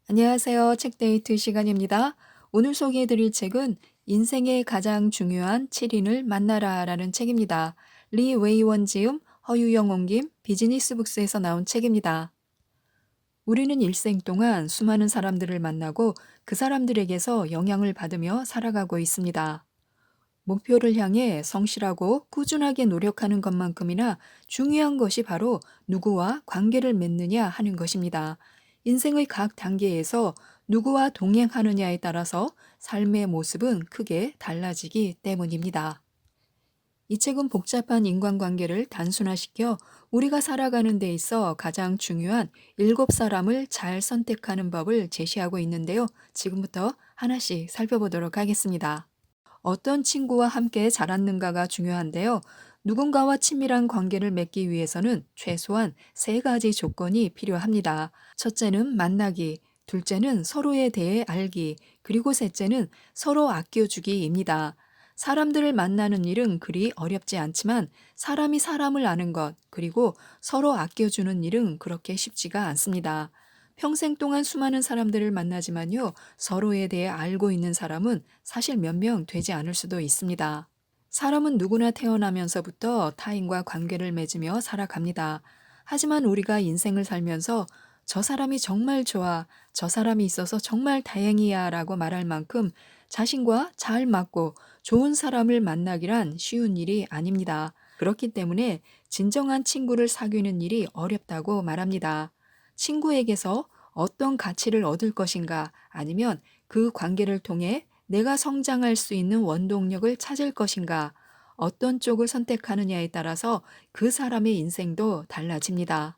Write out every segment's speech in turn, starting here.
안녕하세요. 책데이트 시간입니다. 오늘 소개해드릴 책은 인생의 가장 중요한 7인을 만나라 라는 책입니다. 리 웨이원 지음, 허유영 옮김, 비즈니스북스에서 나온 책입니다. 우리는 일생 동안 수많은 사람들을 만나고 그 사람들에게서 영향을 받으며 살아가고 있습니다. 목표를 향해 성실하고 꾸준하게 노력하는 것만큼이나 중요한 것이 바로 누구와 관계를 맺느냐 하는 것입니다. 인생의 각 단계에서 누구와 동행하느냐에 따라서 삶의 모습은 크게 달라지기 때문입니다. 이 책은 복잡한 인간관계를 단순화시켜 우리가 살아가는 데 있어 가장 중요한 7사람을 잘 선택하는 법을 제시하고 있는데요. 지금부터 하나씩 살펴보도록 하겠습니다. 어떤 친구와 함께 자랐는가가 중요한데요. 누군가와 친밀한 관계를 맺기 위해서는 최소한 3가지 조건이 필요합니다. 첫째는 만나기, 둘째는 서로에 대해 알기, 그리고 셋째는 서로 아껴주기입니다. 사람들을 만나는 일은 그리 어렵지 않지만 사람이 사람을 아는 것, 그리고 서로 아껴주는 일은 그렇게 쉽지가 않습니다. 평생 동안 수많은 사람들을 만나지만요, 서로에 대해 알고 있는 사람은 사실 몇 명 되지 않을 수도 있습니다. 사람은 누구나 태어나면서부터 타인과 관계를 맺으며 살아갑니다. 하지만 우리가 인생을 살면서 저 사람이 정말 좋아, 저 사람이 있어서 정말 다행이야 라고 말할 만큼 자신과 잘 맞고 좋은 사람을 만나기란 쉬운 일이 아닙니다. 그렇기 때문에 진정한 친구를 사귀는 일이 어렵다고 말합니다. 친구에게서 어떤 가치를 얻을 것인가, 아니면 그 관계를 통해 내가 성장할 수 있는 원동력을 찾을 것인가, 어떤 쪽을 선택하느냐에 따라서 그 사람의 인생도 달라집니다.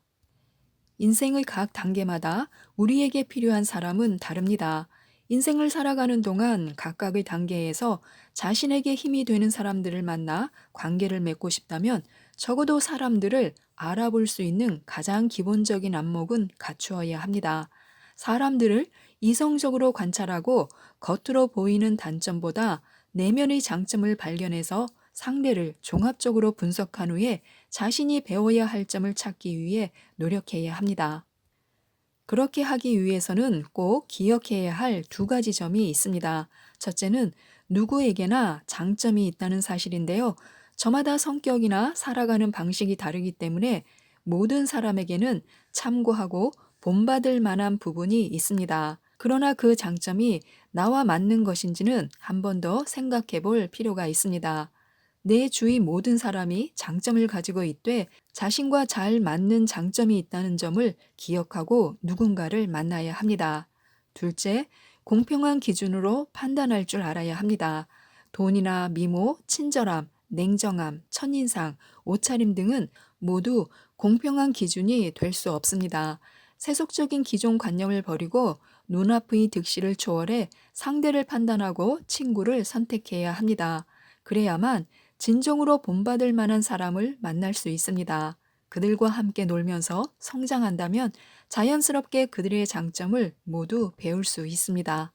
인생의 각 단계마다 우리에게 필요한 사람은 다릅니다. 인생을 살아가는 동안 각각의 단계에서 자신에게 힘이 되는 사람들을 만나 관계를 맺고 싶다면 적어도 사람들을 알아볼 수 있는 가장 기본적인 안목은 갖추어야 합니다. 사람들을 이성적으로 관찰하고 겉으로 보이는 단점보다 내면의 장점을 발견해서 상대를 종합적으로 분석한 후에 자신이 배워야 할 점을 찾기 위해 노력해야 합니다. 그렇게 하기 위해서는 꼭 기억해야 할 2가지 점이 있습니다. 첫째는 누구에게나 장점이 있다는 사실인데요. 저마다 성격이나 살아가는 방식이 다르기 때문에 모든 사람에게는 참고하고 본받을 만한 부분이 있습니다. 그러나 그 장점이 나와 맞는 것인지는 한 번 더 생각해 볼 필요가 있습니다. 내 주위 모든 사람이 장점을 가지고 있되 자신과 잘 맞는 장점이 있다는 점을 기억하고 누군가를 만나야 합니다. 둘째, 공평한 기준으로 판단할 줄 알아야 합니다. 돈이나 미모, 친절함, 냉정함, 첫인상, 옷차림 등은 모두 공평한 기준이 될 수 없습니다. 세속적인 기존 관념을 버리고 눈앞의 득실을 초월해 상대를 판단하고 친구를 선택해야 합니다. 그래야만 진정으로 본받을 만한 사람을 만날 수 있습니다. 그들과 함께 놀면서 성장한다면 자연스럽게 그들의 장점을 모두 배울 수 있습니다.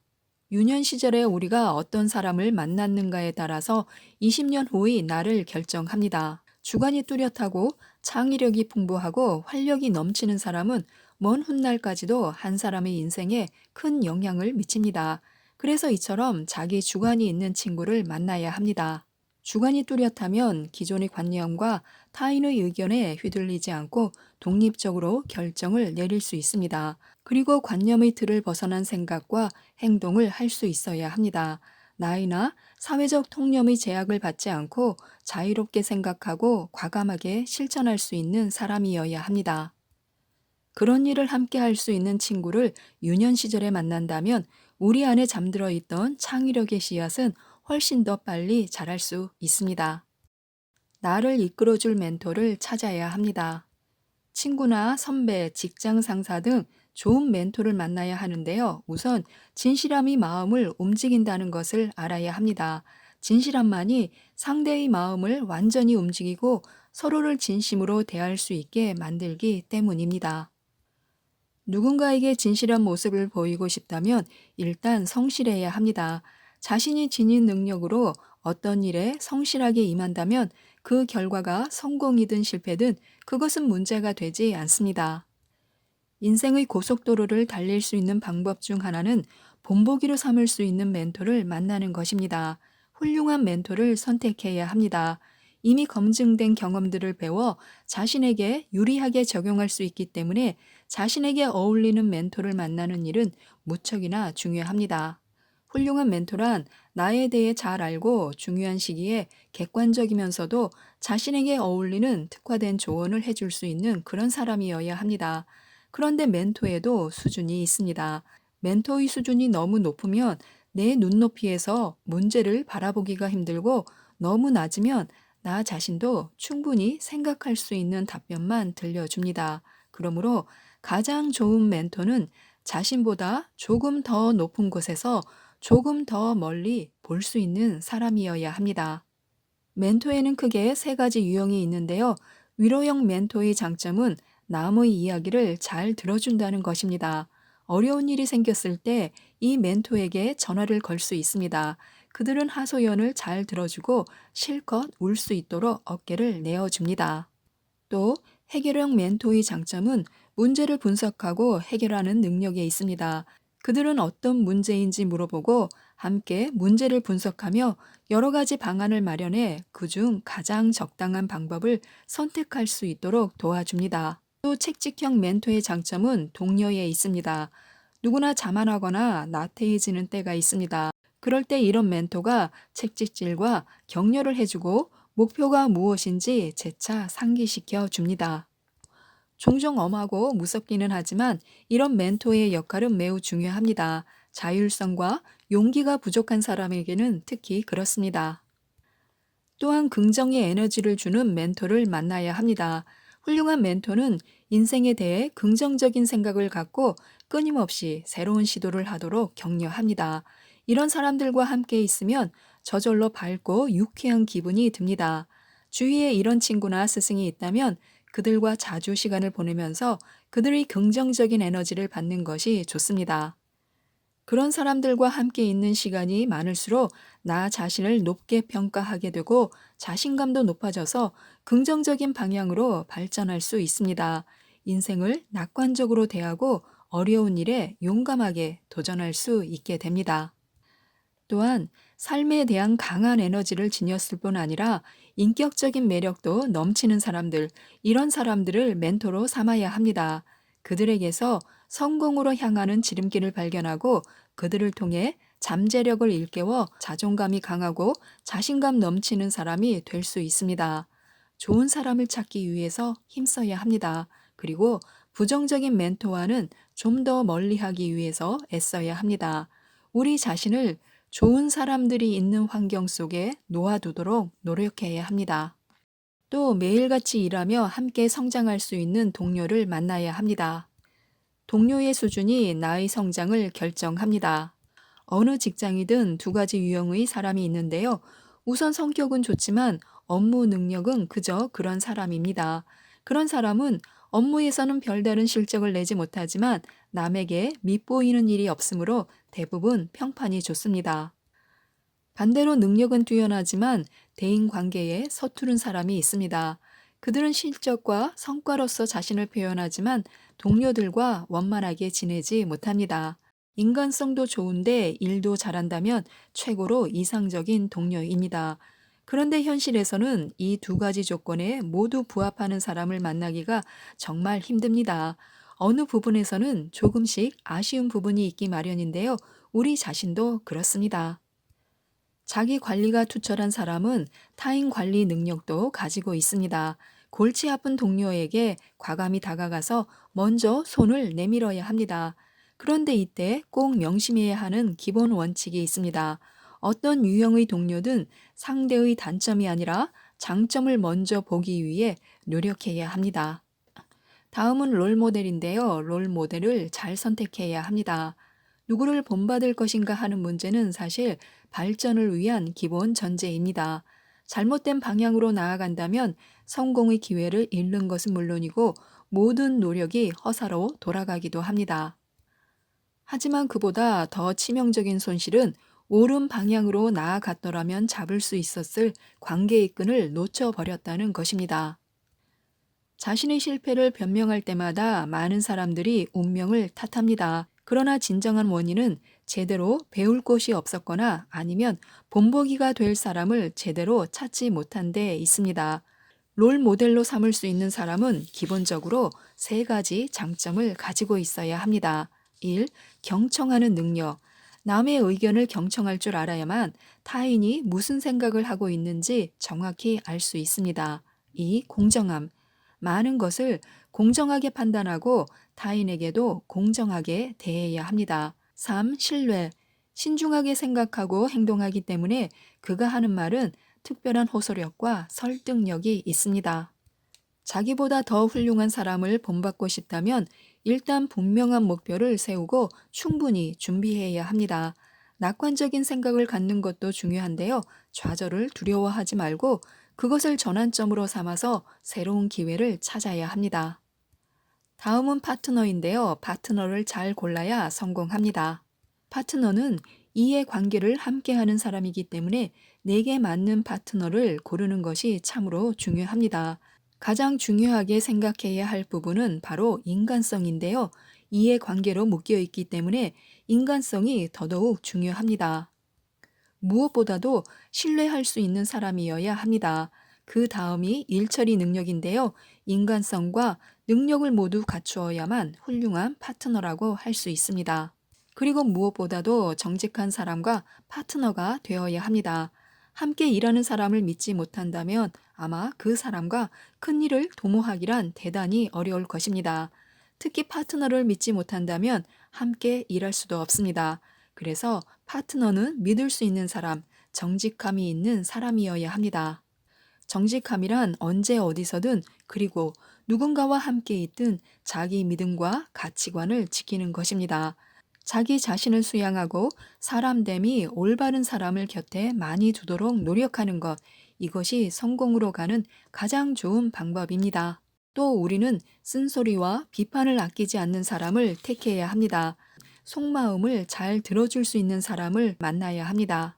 유년 시절에 우리가 어떤 사람을 만났는가에 따라서 20년 후의 나를 결정합니다. 주관이 뚜렷하고 창의력이 풍부하고 활력이 넘치는 사람은 먼 훗날까지도 한 사람의 인생에 큰 영향을 미칩니다. 그래서 이처럼 자기 주관이 있는 친구를 만나야 합니다. 주관이 뚜렷하면 기존의 관념과 타인의 의견에 휘둘리지 않고 독립적으로 결정을 내릴 수 있습니다. 그리고 관념의 틀을 벗어난 생각과 행동을 할 수 있어야 합니다. 나이나 사회적 통념의 제약을 받지 않고 자유롭게 생각하고 과감하게 실천할 수 있는 사람이어야 합니다. 그런 일을 함께 할 수 있는 친구를 유년 시절에 만난다면 우리 안에 잠들어 있던 창의력의 씨앗은 훨씬 더 빨리 자랄 수 있습니다. 나를 이끌어줄 멘토를 찾아야 합니다. 친구나 선배, 직장 상사 등 좋은 멘토를 만나야 하는데요. 우선 진실함이 마음을 움직인다는 것을 알아야 합니다. 진실함만이 상대의 마음을 완전히 움직이고 서로를 진심으로 대할 수 있게 만들기 때문입니다. 누군가에게 진실한 모습을 보이고 싶다면 일단 성실해야 합니다. 자신이 지닌 능력으로 어떤 일에 성실하게 임한다면 그 결과가 성공이든 실패든 그것은 문제가 되지 않습니다. 인생의 고속도로를 달릴 수 있는 방법 중 하나는 본보기로 삼을 수 있는 멘토를 만나는 것입니다. 훌륭한 멘토를 선택해야 합니다. 이미 검증된 경험들을 배워 자신에게 유리하게 적용할 수 있기 때문에 자신에게 어울리는 멘토를 만나는 일은 무척이나 중요합니다. 훌륭한 멘토란 나에 대해 잘 알고 중요한 시기에 객관적이면서도 자신에게 어울리는 특화된 조언을 해줄 수 있는 그런 사람이어야 합니다. 그런데 멘토에도 수준이 있습니다. 멘토의 수준이 너무 높으면 내 눈높이에서 문제를 바라보기가 힘들고 너무 낮으면 나 자신도 충분히 생각할 수 있는 답변만 들려줍니다. 그러므로 가장 좋은 멘토는 자신보다 조금 더 높은 곳에서 조금 더 멀리 볼 수 있는 사람이어야 합니다. 멘토에는 크게 세 가지 유형이 있는데요. 위로형 멘토의 장점은 남의 이야기를 잘 들어준다는 것입니다. 어려운 일이 생겼을 때 이 멘토에게 전화를 걸 수 있습니다. 그들은 하소연을 잘 들어주고 실컷 울 수 있도록 어깨를 내어줍니다. 또 해결형 멘토의 장점은 문제를 분석하고 해결하는 능력에 있습니다. 그들은 어떤 문제인지 물어보고 함께 문제를 분석하며 여러 가지 방안을 마련해 그중 가장 적당한 방법을 선택할 수 있도록 도와줍니다. 또 책직형 멘토의 장점은 동료에 있습니다. 누구나 자만하거나 나태해지는 때가 있습니다. 그럴 때 이런 멘토가 책찍질과 격려를 해주고 목표가 무엇인지 재차 상기시켜 줍니다. 종종 엄하고 무섭기는 하지만 이런 멘토의 역할은 매우 중요합니다. 자율성과 용기가 부족한 사람에게는 특히 그렇습니다. 또한 긍정의 에너지를 주는 멘토를 만나야 합니다. 훌륭한 멘토는 인생에 대해 긍정적인 생각을 갖고 끊임없이 새로운 시도를 하도록 격려합니다. 이런 사람들과 함께 있으면 저절로 밝고 유쾌한 기분이 듭니다. 주위에 이런 친구나 스승이 있다면 그들과 자주 시간을 보내면서 그들의 긍정적인 에너지를 받는 것이 좋습니다. 그런 사람들과 함께 있는 시간이 많을수록 나 자신을 높게 평가하게 되고 자신감도 높아져서 긍정적인 방향으로 발전할 수 있습니다. 인생을 낙관적으로 대하고 어려운 일에 용감하게 도전할 수 있게 됩니다. 또한 삶에 대한 강한 에너지를 지녔을 뿐 아니라 인격적인 매력도 넘치는 사람들, 이런 사람들을 멘토로 삼아야 합니다. 그들에게서 성공으로 향하는 지름길을 발견하고 그들을 통해 잠재력을 일깨워 자존감이 강하고 자신감 넘치는 사람이 될 수 있습니다. 좋은 사람을 찾기 위해서 힘써야 합니다. 그리고 부정적인 멘토와는 좀 더 멀리 하기 위해서 애써야 합니다. 우리 자신을 좋은 사람들이 있는 환경 속에 놓아두도록 노력해야 합니다. 또 매일같이 일하며 함께 성장할 수 있는 동료를 만나야 합니다. 동료의 수준이 나의 성장을 결정합니다. 어느 직장이든 두 가지 유형의 사람이 있는데요. 우선 성격은 좋지만 업무 능력은 그저 그런 사람입니다. 그런 사람은 업무에서는 별다른 실적을 내지 못하지만 남에게 밉보이는 일이 없으므로 대부분 평판이 좋습니다. 반대로 능력은 뛰어나지만 대인 관계에 서투른 사람이 있습니다. 그들은 실적과 성과로서 자신을 표현하지만 동료들과 원만하게 지내지 못합니다. 인간성도 좋은데 일도 잘한다면 최고로 이상적인 동료입니다. 그런데 현실에서는 이 두 가지 조건에 모두 부합하는 사람을 만나기가 정말 힘듭니다. 어느 부분에서는 조금씩 아쉬운 부분이 있기 마련인데요. 우리 자신도 그렇습니다. 자기 관리가 투철한 사람은 타인 관리 능력도 가지고 있습니다. 골치 아픈 동료에게 과감히 다가가서 먼저 손을 내밀어야 합니다. 그런데 이때 꼭 명심해야 하는 기본 원칙이 있습니다. 어떤 유형의 동료든 상대의 단점이 아니라 장점을 먼저 보기 위해 노력해야 합니다. 다음은 롤 모델인데요. 롤 모델을 잘 선택해야 합니다. 누구를 본받을 것인가 하는 문제는 사실 발전을 위한 기본 전제입니다. 잘못된 방향으로 나아간다면 성공의 기회를 잃는 것은 물론이고 모든 노력이 허사로 돌아가기도 합니다. 하지만 그보다 더 치명적인 손실은 옳은 방향으로 나아갔더라면 잡을 수 있었을 관계의 끈을 놓쳐버렸다는 것입니다. 자신의 실패를 변명할 때마다 많은 사람들이 운명을 탓합니다. 그러나 진정한 원인은 제대로 배울 곳이 없었거나 아니면 본보기가 될 사람을 제대로 찾지 못한 데 있습니다. 롤 모델로 삼을 수 있는 사람은 기본적으로 세 가지 장점을 가지고 있어야 합니다. 1. 경청하는 능력. 남의 의견을 경청할 줄 알아야만 타인이 무슨 생각을 하고 있는지 정확히 알 수 있습니다. 2. 공정함. 많은 것을 공정하게 판단하고 타인에게도 공정하게 대해야 합니다. 3. 신뢰. 신중하게 생각하고 행동하기 때문에 그가 하는 말은 특별한 호소력과 설득력이 있습니다. 자기보다 더 훌륭한 사람을 본받고 싶다면 일단 분명한 목표를 세우고 충분히 준비해야 합니다. 낙관적인 생각을 갖는 것도 중요한데요. 좌절을 두려워하지 말고 그것을 전환점으로 삼아서 새로운 기회를 찾아야 합니다. 다음은 파트너인데요. 파트너를 잘 골라야 성공합니다. 파트너는 이해관계를 함께하는 사람이기 때문에 내게 맞는 파트너를 고르는 것이 참으로 중요합니다. 가장 중요하게 생각해야 할 부분은 바로 인간성인데요. 이해관계로 묶여 있기 때문에 인간성이 더더욱 중요합니다. 무엇보다도 신뢰할 수 있는 사람이어야 합니다. 그 다음이 일처리 능력인데요. 인간성과 능력을 모두 갖추어야만 훌륭한 파트너라고 할 수 있습니다. 그리고 무엇보다도 정직한 사람과 파트너가 되어야 합니다. 함께 일하는 사람을 믿지 못한다면 아마 그 사람과 큰 일을 도모하기란 대단히 어려울 것입니다. 특히 파트너를 믿지 못한다면 함께 일할 수도 없습니다. 그래서 파트너는 믿을 수 있는 사람, 정직함이 있는 사람이어야 합니다. 정직함이란 언제 어디서든 그리고 누군가와 함께 있든 자기 믿음과 가치관을 지키는 것입니다. 자기 자신을 수양하고 사람됨이 올바른 사람을 곁에 많이 두도록 노력하는 것, 이것이 성공으로 가는 가장 좋은 방법입니다. 또 우리는 쓴소리와 비판을 아끼지 않는 사람을 택해야 합니다. 속마음을 잘 들어줄 수 있는 사람을 만나야 합니다.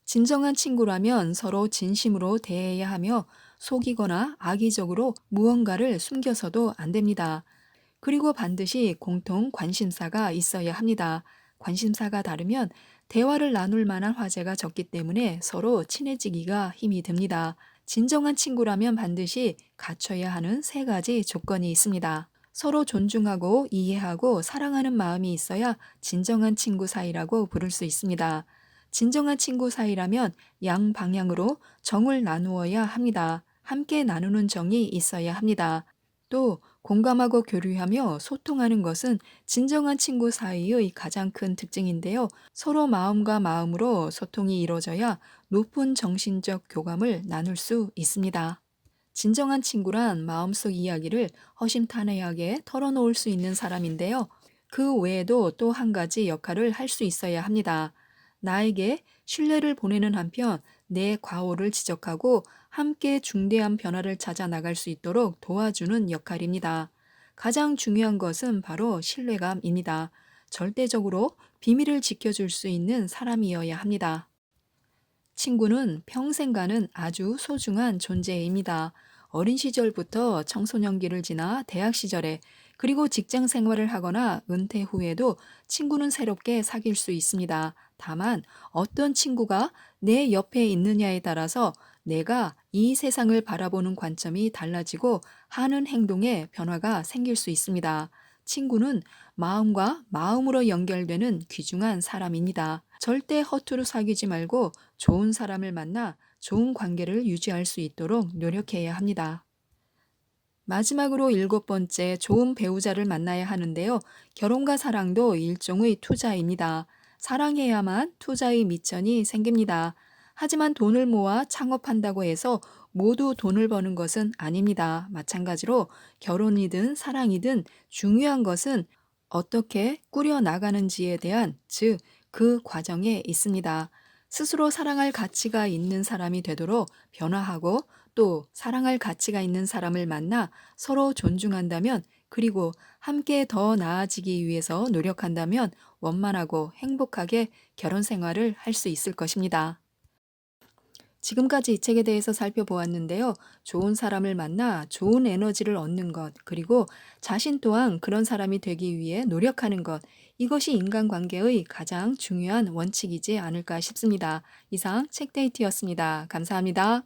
진정한 친구라면 서로 진심으로 대해야 하며 속이거나 악의적으로 무언가를 숨겨서도 안 됩니다. 그리고 반드시 공통 관심사가 있어야 합니다. 관심사가 다르면 대화를 나눌 만한 화제가 적기 때문에 서로 친해지기가 힘이 듭니다. 진정한 친구라면 반드시 갖춰야 하는 세 가지 조건이 있습니다. 서로 존중하고 이해하고 사랑하는 마음이 있어야 진정한 친구 사이라고 부를 수 있습니다. 진정한 친구 사이라면 양방향으로 정을 나누어야 합니다. 함께 나누는 정이 있어야 합니다. 또 공감하고 교류하며 소통하는 것은 진정한 친구 사이의 가장 큰 특징인데요. 서로 마음과 마음으로 소통이 이루어져야 높은 정신적 교감을 나눌 수 있습니다. 진정한 친구란 마음속 이야기를 허심탄회하게 털어놓을 수 있는 사람인데요. 그 외에도 또 한 가지 역할을 할 수 있어야 합니다. 나에게 신뢰를 보내는 한편 내 과오를 지적하고 함께 중대한 변화를 찾아 나갈 수 있도록 도와주는 역할입니다. 가장 중요한 것은 바로 신뢰감입니다. 절대적으로 비밀을 지켜줄 수 있는 사람이어야 합니다. 친구는 평생 가는 아주 소중한 존재입니다. 어린 시절부터 청소년기를 지나 대학 시절에 그리고 직장 생활을 하거나 은퇴 후에도 친구는 새롭게 사귈 수 있습니다. 다만 어떤 친구가 내 옆에 있느냐에 따라서 내가 이 세상을 바라보는 관점이 달라지고 하는 행동에 변화가 생길 수 있습니다. 친구는 마음과 마음으로 연결되는 귀중한 사람입니다. 절대 허투루 사귀지 말고 좋은 사람을 만나 좋은 관계를 유지할 수 있도록 노력해야 합니다. 마지막으로 7번째, 좋은 배우자를 만나야 하는데요. 결혼과 사랑도 일종의 투자입니다. 사랑해야만 투자의 미천이 생깁니다. 하지만 돈을 모아 창업한다고 해서 모두 돈을 버는 것은 아닙니다. 마찬가지로 결혼이든 사랑이든 중요한 것은 어떻게 꾸려 나가는지에 대한, 즉, 그 과정에 있습니다. 스스로 사랑할 가치가 있는 사람이 되도록 변화하고 또 사랑할 가치가 있는 사람을 만나 서로 존중한다면 그리고 함께 더 나아지기 위해서 노력한다면 원만하고 행복하게 결혼 생활을 할 수 있을 것입니다. 지금까지 이 책에 대해서 살펴보았는데요. 좋은 사람을 만나 좋은 에너지를 얻는 것, 그리고 자신 또한 그런 사람이 되기 위해 노력하는 것, 이것이 인간관계의 가장 중요한 원칙이지 않을까 싶습니다. 이상 책데이트였습니다. 감사합니다.